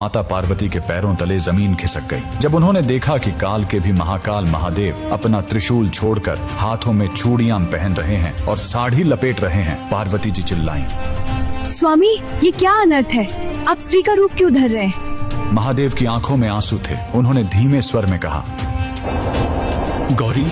माता पार्वती के पैरों तले जमीन खिसक गई जब उन्होंने देखा कि काल के भी महाकाल महादेव अपना त्रिशूल छोड़कर हाथों में चूड़ियां पहन रहे हैं और साड़ी लपेट रहे हैं। पार्वती जी चिल्लाईं, स्वामी ये क्या अनर्थ है, आप स्त्री का रूप क्यों धर रहे हैं? महादेव की आंखों में आंसू थे। उन्होंने धीमे स्वर में कहा, गौरी,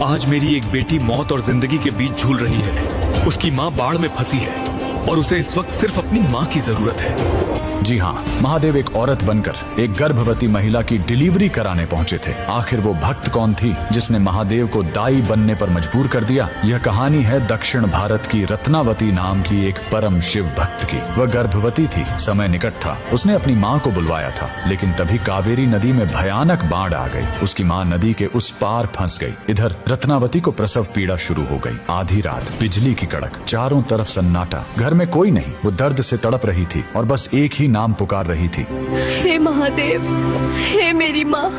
आज मेरी एक बेटी मौत और जिंदगी के बीच झूल रही है। उसकी माँ बाढ़ में फंसी है और उसे इस वक्त सिर्फ अपनी माँ की जरूरत है। जी हाँ, महादेव एक औरत बनकर एक गर्भवती महिला की डिलीवरी कराने पहुंचे थे। आखिर वो भक्त कौन थी जिसने महादेव को दाई बनने पर मजबूर कर दिया? यह कहानी है दक्षिण भारत की रत्नावती नाम की एक परम शिव भक्त की। वह गर्भवती थी, समय निकट था। उसने अपनी माँ को बुलवाया था, लेकिन तभी कावेरी नदी में भयानक बाढ़ आ गई। उसकी माँ नदी के उस पार फंस गई। इधर रत्नावती को प्रसव पीड़ा शुरू हो गई। आधी रात बिजली की कड़क, चारों तरफ सन्नाटा, घर में कोई नहीं। वो दर्द से तड़प रही थी और बस एक ही नाम पुकार रही थी, हे महादेव, हे मेरी माँ,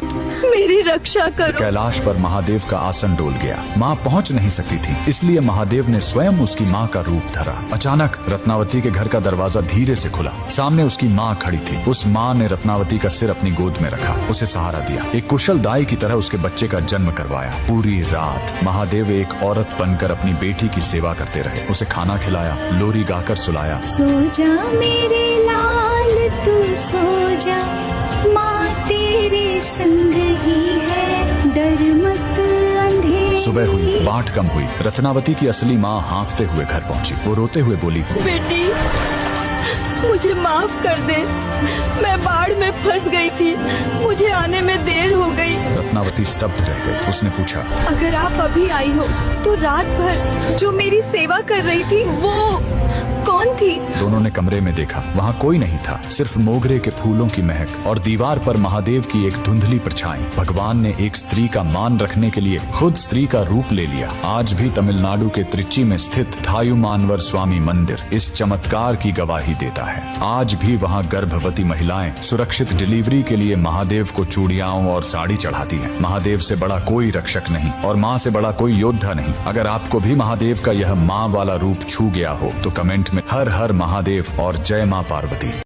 मेरी रक्षा करो। कैलाश पर महादेव का आसन डोल गया। माँ पहुँच नहीं सकती थी, इसलिए महादेव ने स्वयं उसकी माँ का रूप धरा। अचानक रत्नावती के घर का दरवाजा धीरे से खुला। सामने उसकी माँ खड़ी थी। उस माँ ने रत्नावती का सिर अपनी गोद में रखा, उसे सहारा दिया, एक कुशल दाई की तरह उसके बच्चे का जन्म करवाया। पूरी रात महादेव एक औरत बनकर अपनी बेटी की सेवा करते रहे। उसे खाना खिलाया, लोरी गाकर सुलाया। सो जा मेरे लाल तू सो जा, माँ तेरे संग ही है, डर मत अंधेरे। सुबह हुई, बाट कम हुई। रत्नावती की असली माँ हाँफते हुए घर पहुंची। वो रोते हुए बोली, बेटी, मुझे माफ कर दे, मैं बाढ़ में फंस गई थी, मुझे आने में देर हो गई। रत्नावती स्तब्ध रह गई। उसने पूछा, अगर आप अभी आई हो तो रात भर जो मेरी सेवा कर रही थी वो कौन थी? दोनों ने कमरे में देखा, वहाँ कोई नहीं था, सिर्फ मोगरे के फूलों की महक और दीवार पर महादेव की एक धुंधली परछाई। भगवान ने एक स्त्री का मान रखने के लिए खुद स्त्री का रूप ले लिया। आज भी तमिलनाडु के त्रिची में स्थित थायुमानवर स्वामी मंदिर इस चमत्कार की गवाही देता है। आज भी वहाँ गर्भवती महिलाएं सुरक्षित डिलीवरी के लिए महादेव को चूड़ियाओं और साड़ी चढ़ाती हैं। महादेव से बड़ा कोई रक्षक नहीं और माँ से बड़ा कोई योद्धा नहीं। अगर आपको भी महादेव का यह माँ वाला रूप छू गया हो तो कमेंट में हर हर महादेव और जय माँ पार्वती।